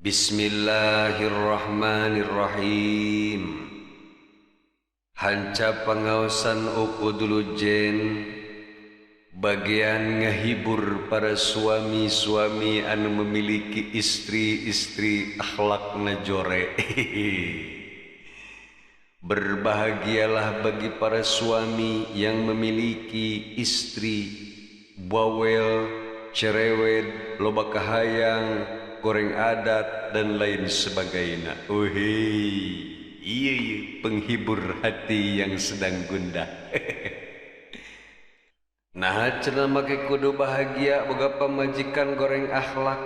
Bismillahirrahmanirrahim. Hanca pangaosan dulu jen bagian ngehibur para suami-suami anu memiliki istri-istri akhlakna jore. Berbahagialah bagi para suami yang memiliki istri bawel, cerewet, loba kahayang, goreng adat dan lain sebagainya. Iya, penghibur hati yang sedang gundah. Nah, cenah make kudu bahagia boga pamajikan goreng akhlak,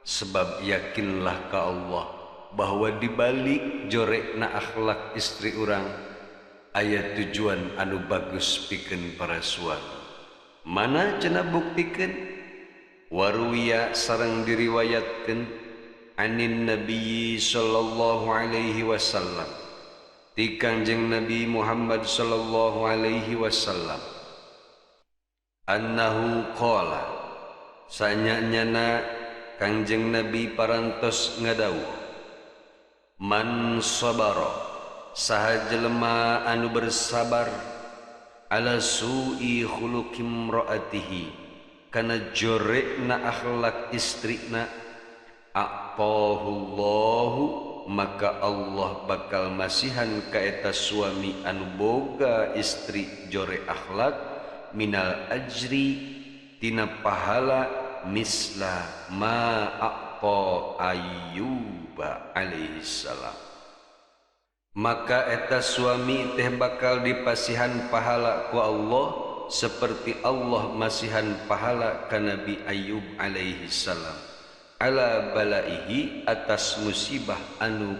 sebab yakinlah ka Allah bahwa dibalik jorekna akhlak istri urang aya tujuan anu bagus pikeun para suami. Mana cenah buktikeun? Waruya sareng diriwayatkeun anin Nabi sallallahu alaihi wasallam ti Kangjeng Nabi Muhammad sallallahu alaihi wasallam annahu qala sanyanyana Kangjeng Nabi parantos ngadawuh man sabara saha jelema anu bersabar ala su'i khuluqim ra'atihi kana jorekna akhlak istrina aqahullahu maka Allah bakal masihan ka eta suami anu boga istri jore akhlak minal ajri tina pahala misla ma aqta Ayyuba alaihi salam. Maka eta suami teh bakal dipasihan pahala ku Allah seperti Allah masihan pahala ka Nabi Ayyub alaihi salam ala balaihi atas musibah anu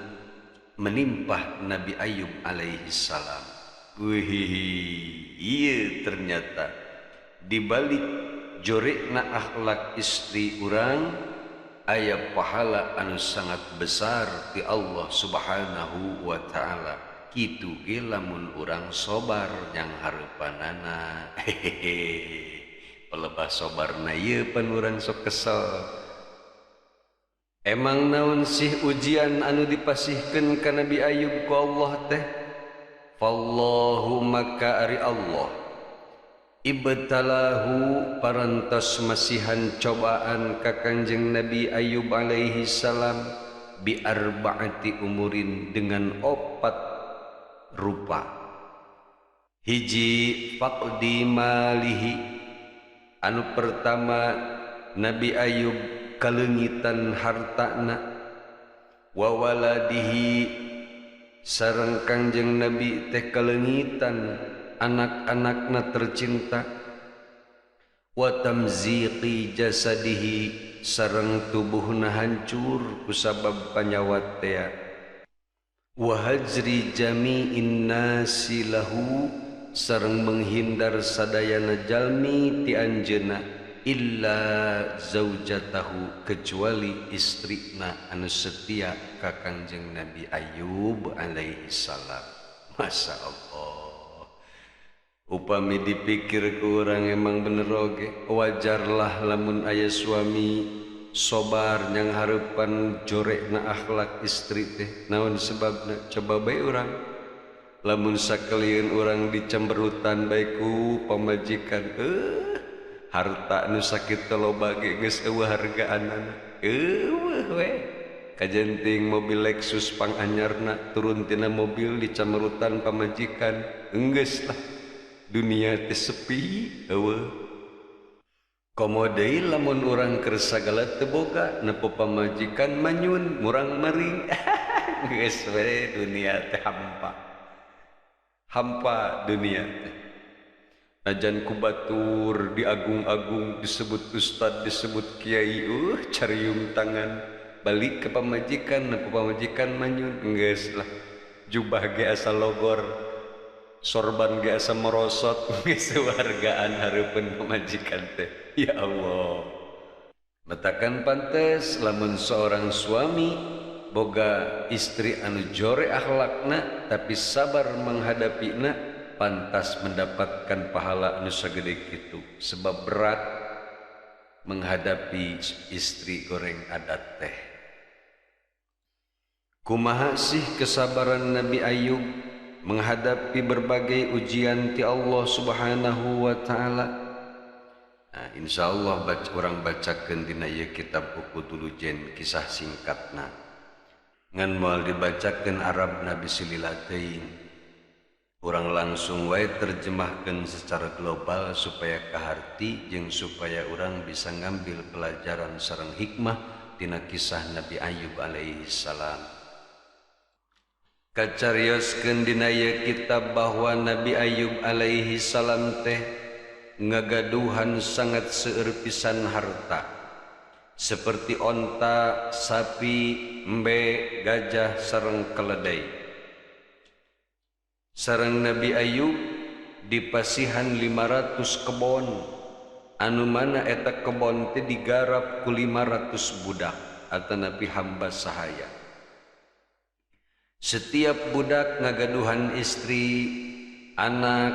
menimpah Nabi Ayyub alaihi salam. Iya ternyata dibalik jorekna akhlak istri urang aya pahala anu sangat besar ti Allah subhanahu wa ta'ala. Kitu ge lamun urang sobar yang hareupanana. Pelebah sobarna ieu pan urang sok kesel. Emang naon sih ujian anu dipasihkeun ka Nabi Ayyub ku Allah teh? Fallahu maka ari Allah ibtalahu parantos masihan cobaan ka Kangjeng Nabi Ayyub alaihi salam bi arba'ati umurin dengan 4 rupa. Hiji faqdi malihi anu pertama Nabi Ayyub kalengitan hartana wa waladihi sareng Kangjeng Nabi teh kalengitan anak-anakna tercinta wa tamziqi jasadihi sareng tubuhna hancur kusabab panyawat teh wa hajri jami'in nasi lahu sareng menghindar sadayana jalmi ti anjeunna illa zaujatahu kecuali istrina anu setia ka Kangjeng Nabi Ayyub alaihi salam. Masya Allah, upami dipikir ku urang emang bener oge wajarlah lamun aya suami sobar yang hareupan jorekna akhlak istri teh. Naon sebabna? Coba bae urang lamun sakalian urang dicemberutan bae ku pamajikan harta nu sakit loba ge geus eueuh hargaanana. Eueuh we. Kajenting mobil Lexus pang anyarna turun tina mobil dicamerutan pamajikan. Enggeus lah. Dunia teh sepi eueuh. Komo deui lamun urang keur sagala teu boga nepo pamajikan manyun murang maring. Geus we dunia teh hampa. Hampa dunia teh. Najan kubatur diagung-agung disebut ustad disebut kiai cariung tangan balik ke pamajikan na pamajikan manyun geus lah jubah ge asa logor sorban ge asa merosot geus hargaan hareupeun pamajikan teh. Ya Allah, matakan pantes lamun seorang suami boga istri anu jore akhlakna tapi sabar menghadapina pantas mendapatkan pahala anu sagede kitu. Sebab berat menghadapi istri goreng adat teh. Kumaha sih kesabaran Nabi Ayub menghadapi berbagai ujian ti Allah Subhanahu wa taala. Nah, insyaallah urang bacakeun dina ieu kitab Buku Tulujen kisah singkatna. Ngan moal dibacakeun Arab Nabi silila teuing. Urang langsung wae terjemahkeun secara global supaya kaharti jeung supaya urang bisa ngambil pelajaran sareng hikmah tina kisah Nabi Ayub alaihi salam. Kacarioskeun dina ieu kitab bahwa Nabi Ayub alaihi salam teh ngagaduhan sangat seueur pisan harta seperti onta, sapi, embe, gajah sareng keledai. Sareng Nabi Ayub dipasihan 500 kebon anu mana eta kebon teh digarap ku 500 budak atanapi hamba sahaya. Setiap budak ngagaduhan istri, anak,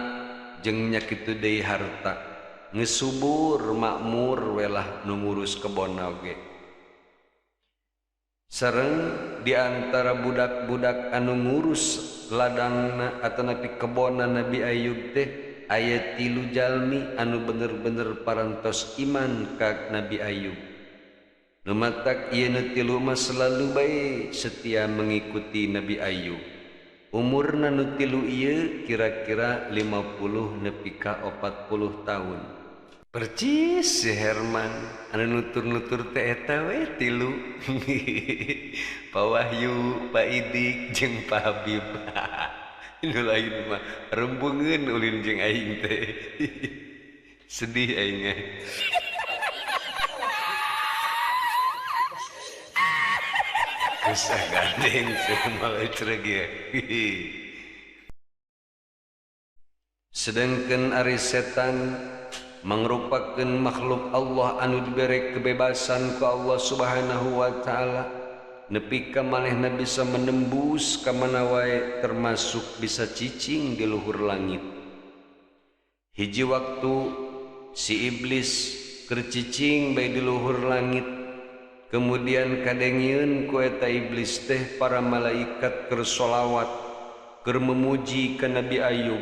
jeung nya kitu deui harta. Ngesubur makmur welah nu ngurus kebon oge. Sareng di antara budak-budak anu ngurus ladangna atanapi kebonna Nabi Ayub teh aya 3 jalmi anu bener-bener parantos iman ka Nabi Ayub. Numatak ieu nu 3 mah selalu bae setia mengikuti Nabi Ayub. Umurna nu 3 ieu kira-kira 50 nepi ka 40 tahun. Percis si Herman anu nutur-nutur teh eta we 3. Pak Wahyu, Pak Idik jeung Pak Habib. Nu lain mah rembeungeun ulin jeung aing teh. Sedih aing. Kisah gandeng semal cerege. Sedangkan ari setan mangrupakeun makhluk Allah anu dibere kebebasan ku Allah Subhanahu wa taala nepi ka manehna bisa menembus ka mana wae termasuk bisa cicing di luhur langit. Hiji waktu si iblis keur cicing bae di luhur langit. Kemudian kadengieun ku eta iblis teh para malaikat keur sholawat keur memuji ka Nabi Ayub,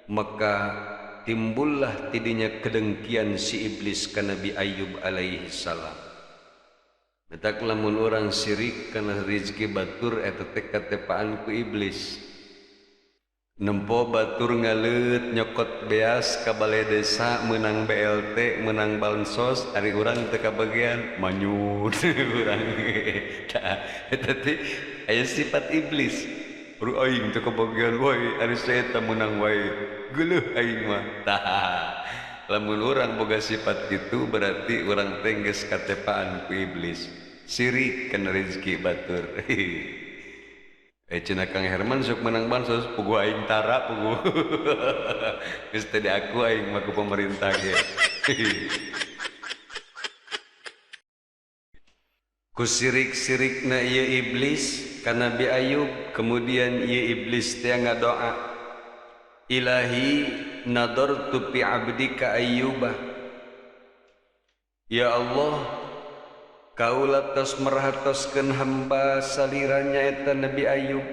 maka timbullah tidinya kedengkian si iblis ka Nabi Ayub alaihi salam. Metak lamun urang sirik kana rezeki batur eta teh katepaan ku iblis. Nempo batur ngaleut nyokot beas ka balai desa menang BLT menang bansos ari urang teu kabagian manyun urang tah eta teh aya sifat iblis ru aing teu kabagian wae ari saya teh menang wae geuleuh aing mah tah lamun urang boga sifat kitu berarti urang teh geus katepaan ku iblis sirik kana rezeki batur. Cenah Kang Herman sok menang bansos pugu aing tara pugu. Geus teh aku aing mah ku pemerintah ge. Ku sirik-sirikna ieu iblis ka Nabi Ayub, kemudian ieu iblis teh ngadoa, Ilahi nadartu fi abdika Ayyuba. Ya Allah, Kaula tos merhatoskeun hamba saliranya eta Nabi Ayub.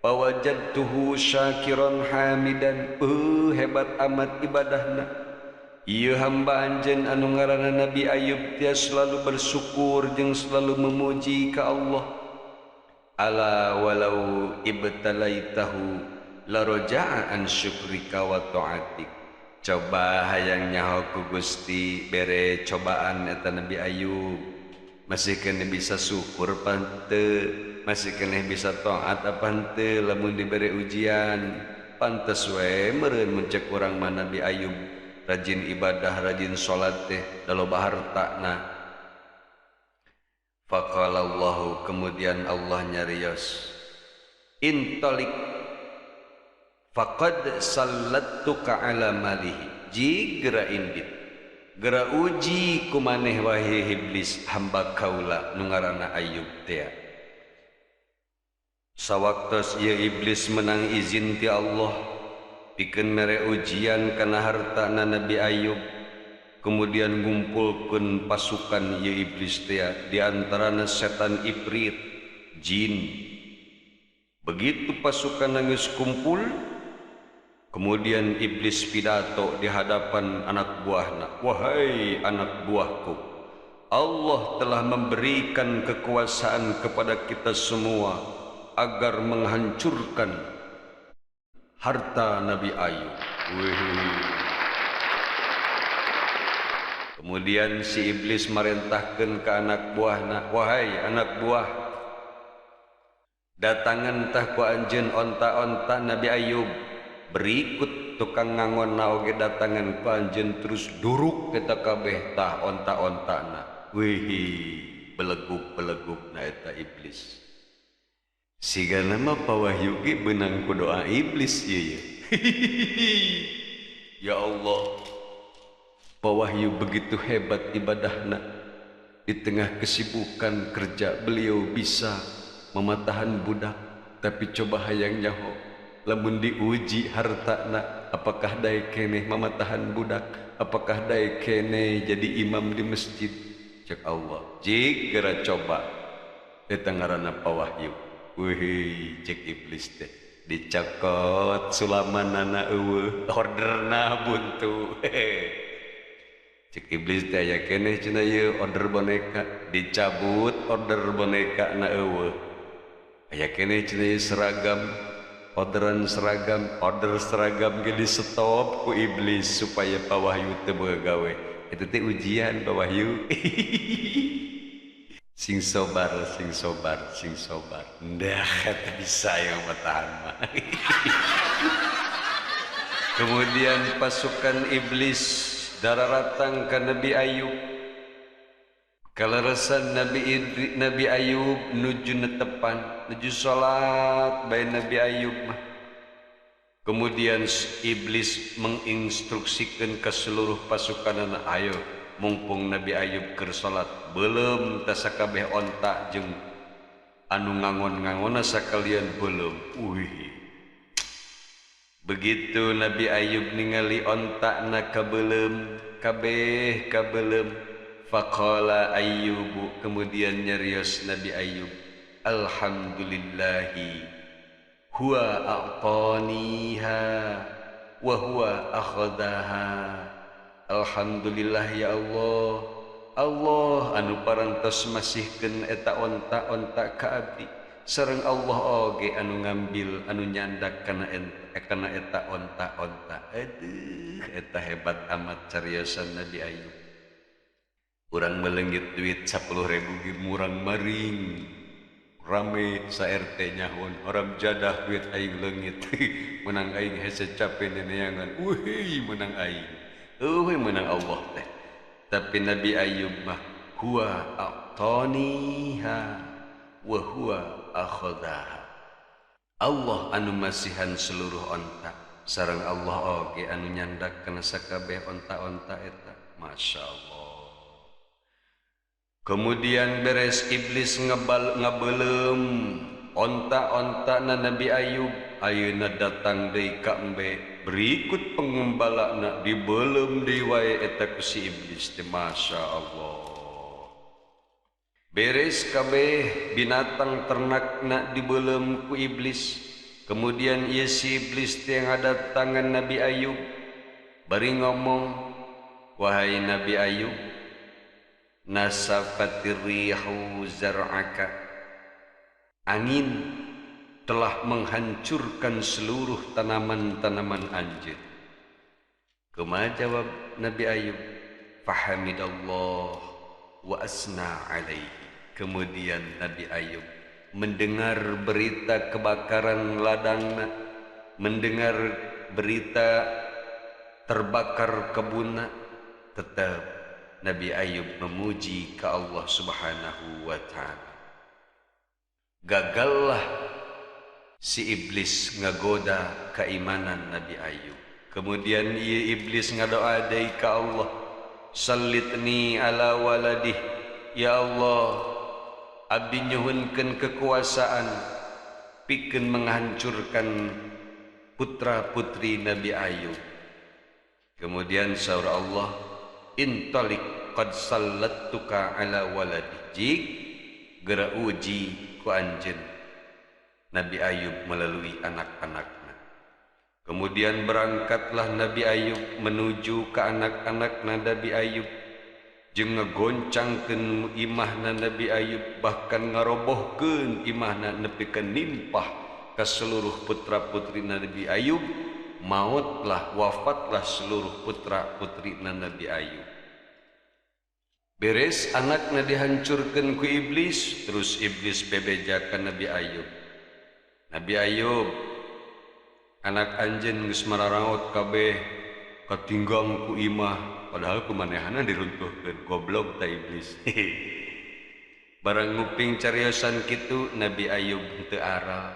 Pawajadtuhu syakiran hamidan. Hebat amat ibadahna. Ieu hamba anjeun anu ngaranna Nabi Ayub dia selalu bersyukur jeung selalu memuji ka Allah. Ala walau ibtalaitahu la raja'a an syukrika wa ta'atik. Coba hayang nyaho ku Gusti bere cobaan eta Nabi Ayub. Masih kena bisa syukur pante, masih kena bisa taat apa henteu lamun diberi ujian. Pantes we meureun mencek urang mah Nabi Ayub rajin ibadah, rajin salat teh daloba hartana. Faqala Allahu, kemudian Allah nyarios, intalik faqad sallattuka ala malihi, jigra indit gera uji ku maneh wahai iblis hamba kaula nu ngaranna Ayub teh. Sawaktos ieu iblis menang izin ti Allah pikeun mere ujian kana hartana Nabi Ayub, kemudian ngumpulkeun pasukan ieu iblis teh di antarana setan Ifrit jin. Begitu pasukan nangis kumpul, kemudian iblis pidato di hadapan anak buahnya, wahai anak buahku, Allah telah memberikan kekuasaan kepada kita semua agar menghancurkan harta Nabi Ayub. Kemudian si iblis merintahkan ke anak buahna, wahai anak buah, datangan tah ku anjeun onta-onta Nabi Ayub, berikut tukang ngangon naoge datangan ku anjeun, terus duruk kita kabeh tah onta-ontana. Beleguk-beleguk na eta iblis. Sigana mah pawahyu ge beunang ku doa iblis ieu. Ya Allah, pawahyu begitu hebat ibadahna. Di tengah kesibukan kerja beliau bisa mematahan budak, tapi coba hayang nyaho lamun diuji hartana, apakah daek keneh mematahan budak, apakah daek keneh jadi imam di masjid. Cek Allah, jik geura coba eta ngaranna pawahyu. Cek iblis teh dicakot sulamanana eueuh, orderna buntu. Cek iblis teh aya keneh cenah ieu order boneka, dicabut order boneka na eueuh. Aya keneh cenah ieu seragam, orderan seragam, order seragam ge di stop ku iblis supaya pawahyu teu boga gawe. Itu teh ujian pawahyu. Sing sobar, sing sobar, sing sobar. Ndah kata bisa yang bertahan mah. Kemudian pasukan iblis dararatang ke Nabi Ayub. Kalarasan Nabi Ayub nuju netepan, nuju salat bae Nabi Ayub mah. Kemudian iblis menginstruksikan ke seluruh pasukan, ayo mumpung Nabi Ayub keur salat, belum tasakabeh onta jeung anu ngangon-ngangonna sakalian belum. Begitu Nabi Ayub ningali onta na kabeuleum, kabeh kabeuleum, faqala Ayyubu, kemudian nyarios Nabi Ayub, alhamdulillahi huwa a'taniha wa huwa akhadaha. Alhamdulillah ya Allah, Allah anu parantos masihkeun eta onta-onta ka abdi, sareng Allah oge anu ngambil anu nyandak kana eta onta-onta. Aduh, eta hebat amat cariosan Nabi Ayub. Urang meleungit duit 10.000 ge murang maring. Rame sa RT nyahun, orang jadah duit aing leungit. Menang aing hese capek neneangan. Menang aing. Menang Allah teh. Tapi Nabi Ayub mah huwa a'taniha wa huwa akhadaha. Allah anu masihan seluruh onta, sareng Allah oge anu nyandak kana sakabeh onta-onta eta. Masya Allah. Kemudian beres iblis ngabeleum onta-onta na Nabi Ayub, ayeuna datang deui ka embe, berikut pengembalana dibeleum deui wae eta ku si iblis teh. Masya Allah. Beres kabeh binatang ternakna dibeleum ku iblis. Kemudian ieu si iblis teh ngadatangan Nabi Ayub, bari ngomong, wahai Nabi Ayub, nasafatir rihu zar'aka, angin telah menghancurkan seluruh tanaman-tanaman anjeun. Kumaha jawab Nabi Ayub? Fahamidallah wa asna alaihi. Kemudian Nabi Ayub mendengar berita kebakaran ladangna, mendengar berita terbakar kebunna, tetap Nabi Ayub memuji ke Allah Subhanahu wa ta'ala. Gagallah si iblis ngagoda keimanan Nabi Ayub. Kemudian ia iblis ngadoa deui ka Allah, sallitni ala waladih, ya Allah, abdi nyuhunkeun kekuasaan pikeun menghancurkan putra-putri Nabi Ayub. Kemudian saur Allah, intalik qad sallattuka ala waladi, jik geura uji ku anjeun Nabi Ayub melalui anak-anaknya. Kemudian berangkatlah Nabi Ayub menuju ke anak-anakna Nabi Ayub, jeung ngagoncangkeun imahna Nabi Ayub, bahkan ngarobohkeun imahna nepikeun nimpah ka seluruh putra-putri Nabi Ayub. Mautlah, wafatlah seluruh putra-putrina Nabi Ayub. Beres anakna dihancurkeun ku iblis, terus iblis bebejakan Nabi Ayub. Nabi Ayub, anak anjeun geus mararaot kabeh, katinggang ku imah, padahal kumanehana diruntuhkeun. Goblok ta iblis. Barang nguping cariosan kitu Nabi Ayub teu ara,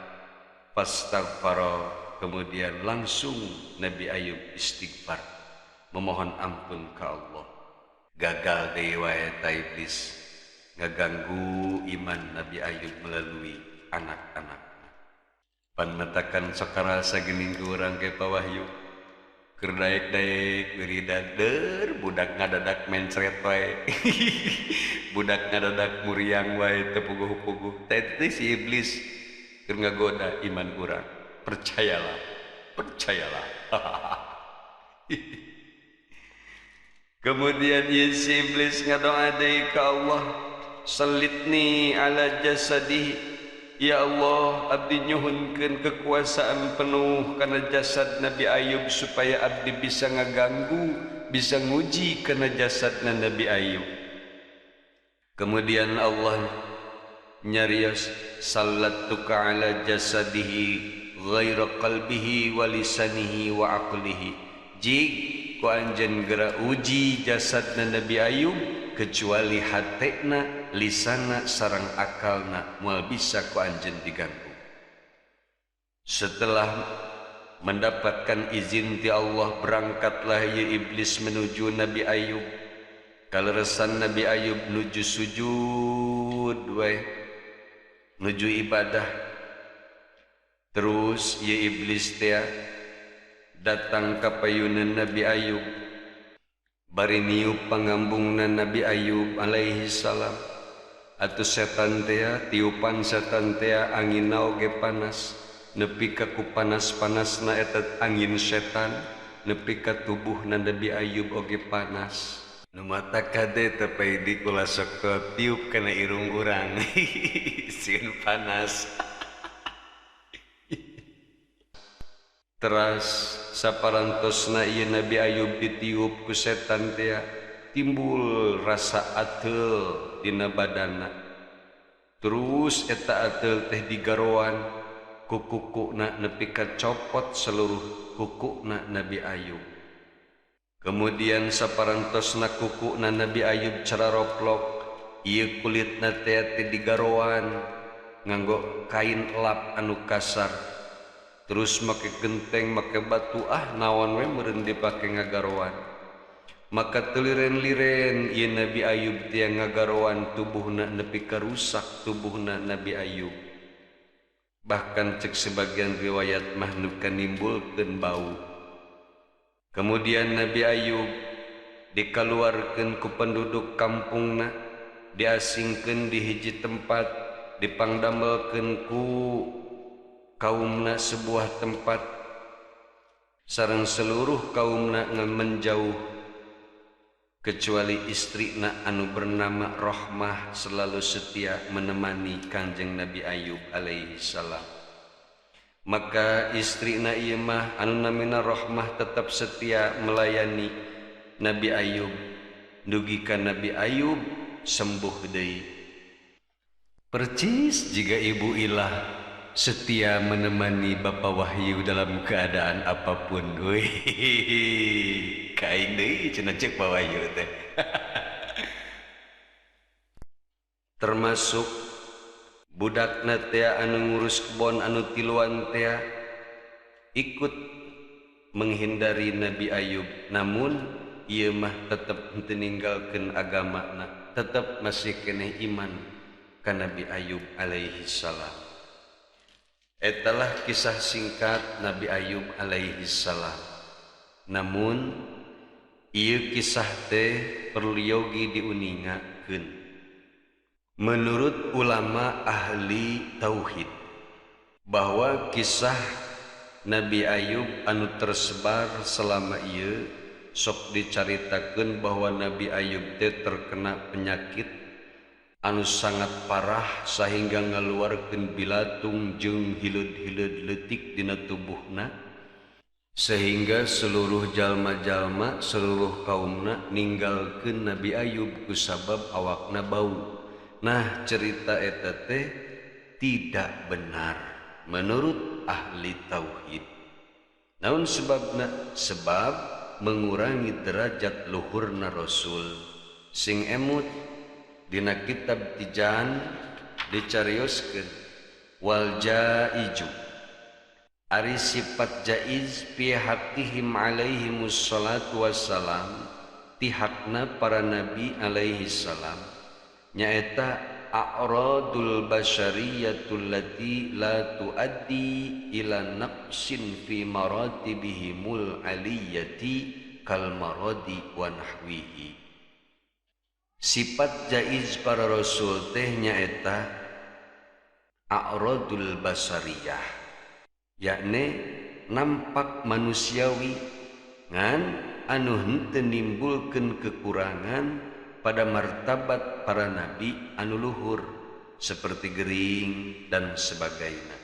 fastaghfara, kemudian langsung Nabi Ayub istighfar, memohon ampun ke Allah. Gagal deui wae ta iblis ngaganggu iman Nabi Ayub melalui anak-anakna. Pan matakan sakarasa geuning ku urang ke pawahyu, keur daek-daek wiridan deur budak ngadadak mencret wae. Budak ngadadak muriang wae teu puguh-puguh. Teh si iblis keur ngagoda iman urang. Percayalah, percayalah. Kemudian si iblis ngadoa deui ka Allah, salitni ala jasadihi, ya Allah abdi nyuhunkeun kekuasaan penuh kana jasad Nabi Ayub supaya abdi bisa ngaganggu, bisa nguji kana jasadna Nabi Ayub. Kemudian Allah nyarios, sallatuka ala jasadihi ghaira qalbihi wa lisanihi wa aqlihi. Jig ku anjeun geura uji jasadna Nabi Ayub kecuali hatena, lisanna sareng akalna moal bisa ku anjeun diganggu. Setelah mendapatkan izin ti Allah, berangkatlah ya iblis menuju Nabi Ayub. Kaleresan Nabi Ayub nuju sujud wae, nuju ibadah. Terus ya iblis teh datang ka payunan Nabi Ayub, bari niup pangambungna Nabi Ayub alaihi salam. Atuh setan teh tiupan setan teh angin oge panas, nepi ka ku panas-panasna eta angin setan, nepi ka tubuhna Nabi Ayub oge panas. Nu mata kade teu paidi kula sok tiup kana irung urang. Sieun panas. Teras saparantosna ieu Nabi Ayub ditiup ku setan teh timbul rasa ateul dina badanna. Terus eta ateul teh digaroan ku kukuna nepi ka copot seluruh kukuna Nabi Ayub. Kemudian saparantosna kukuna Nabi Ayub cararoklok, ieu kulitna teh digaroan nganggo kain lap anu kasar. Terus make genteng, make batu, naon we meureun dipake ngagaroan. Maka teliren-liren ieu Nabi Ayub teh ngagaroan tubuhna nepi ka rusak tubuhna Nabi Ayub. Bahkan cek sebagian riwayat mah nu kanimbulkeun bau. Kemudian Nabi Ayub dikaluarkeun ku penduduk kampungna, diasingkeun di hiji tempat, dipangdamelkeun ku kaumna sebuah tempat, sareng seluruh kaumna menjauh kecuali istrina anu bernama Rahmah selalu setia menemani Kanjeng Nabi Ayub alaihi salam. Maka istrina ieu mah anu namina Rahmah tetap setia melayani Nabi Ayub, dugikan Nabi Ayub sembuh deui. Percis jika ibu ilah setia menemani Bapa Wahyu dalam keadaan apapun. Wih, kain deui cenah ceuk Pak Wahyu teh. Termasuk budakna teh anu ngurus kebon anu tiluan teh ikut menghindari Nabi Ayub, namun ieu mah tetep henteu ninggalkeun agamana, tetep masih keneh iman ka Nabi Ayub alaihi salam. Etalah kisah singkat Nabi Ayub alaihi salam. Namun ieu kisah teh perlu yogi diuningakeun. Menurut ulama ahli tauhid bahwa kisah Nabi Ayub anu tersebar selama ieu sok dicaritakeun bahwa Nabi Ayub teh terkena penyakit anu sangat parah sehingga ngaluarkeun bilatung jeung hileud-hileud leutik dina tubuhna, sehingga seluruh jalma-jalma seluruh kaumna ninggalkeun Nabi Ayub kusabab awakna bau. Nah, cerita eta teh tidak benar menurut ahli tauhid. Naon sebabna? Sebab mengurangi derajat luhurna Rasul. Sing emut dina kitab Tijan dicarioskeun wal jaiju ari sifat jaiz fi haqqihim alaihimus salatu wassalam ti hakna para nabi alaihi salam nyaeta a'radul basyariyatul lati la tuaddi ila naqsin fi maratibihimul aliyati kal maradi wa nahwihi. Sifat jaiz para rasul teh nyaeta a'radul basariyah, yakni nampak manusiawi ngan anu henteu nimbulkeun kekurangan pada martabat para nabi anu luhur seperti gering dan sebagainya.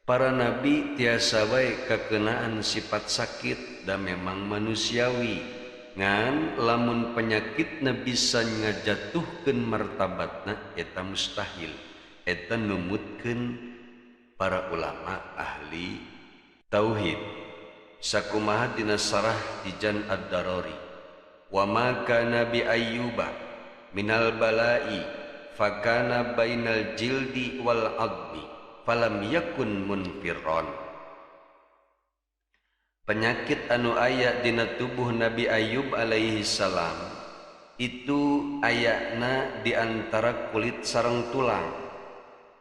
Para nabi tiasa wae kakenaan sifat sakit dan memang manusiawi ngan lamun penyakitna bisa ngajatuhkeun martabatna eta mustahil. Eta numutkeun para ulama ahli tauhid. Sakumaha dina sarah Tijan ad-Darari wa ma kana bi ayyuba minal bala'i fakana bainal jildi wal admi falam yakun munfirron. Penyakit anu aya dina tubuh Nabi Ayub alaihi salam itu ayana di antara kulit sareng tulang,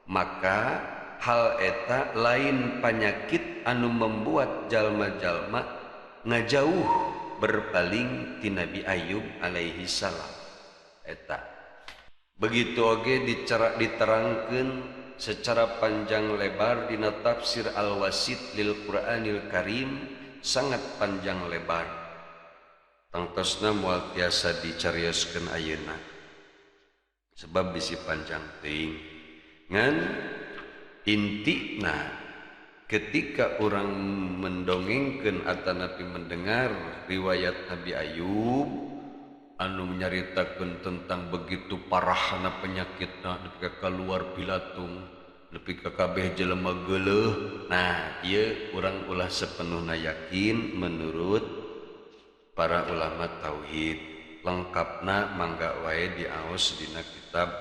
maka hal eta lain penyakit anu membuat jalma-jalma ngajauh berpaling ti Nabi Ayub alaihi salam. Eta begitu oge diterangkeun secara panjang lebar dina tafsir Al-Wasit lil Qur'anil Karim, sangat panjang lebar. Tangtosna moal tiasa dicarioskeun ayeuna sebab bisi panjang teuing. Ngan intina ketika orang mendongengkeun atanapi mendengar riwayat Nabi Ayub anu menyaritakeun tentang begitu parahna penyakitna nepi ka kaluar bilatung, nepi ka kabeh jelema geuleuh. Nah, ieu urang ulah sepenuhna yakin menurut para ulama tauhid. Lengkapna mangga wae diaos dina kitab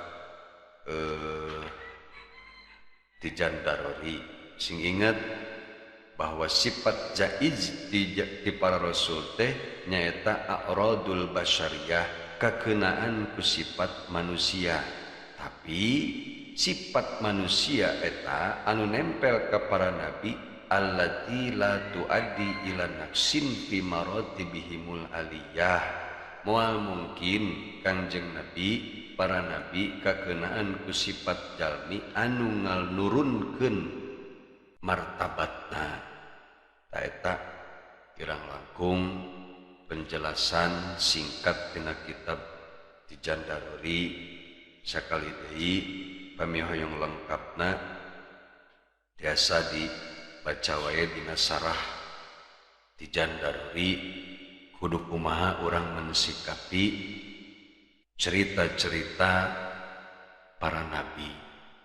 Tijan Darari. Sing ingat bahwa sifat jaiz di para rasul teh nyaeta a'radul basyariyah, kakeunaan ku sifat manusia. Tapi sifat manusia eta anu nempel ka para nabi allati la tuaddi ila naqsin fi maratibihimul aliyah. Moal mungkin Kangjeng Nabi para nabi kakeunaan ku sifat jalmi anu ngalnurunkeun martabatna. Taeta kirang langkung penjelasan singkat dina kitab Tijan Darari. Sakali deui pamihoyong lengkapna tiasa dibaca wae dina sarah Tijan Darari. Kudu kumaha urang mensikapi cerita-cerita para nabi.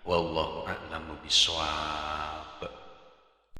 Wallahu a'lamu bishawab.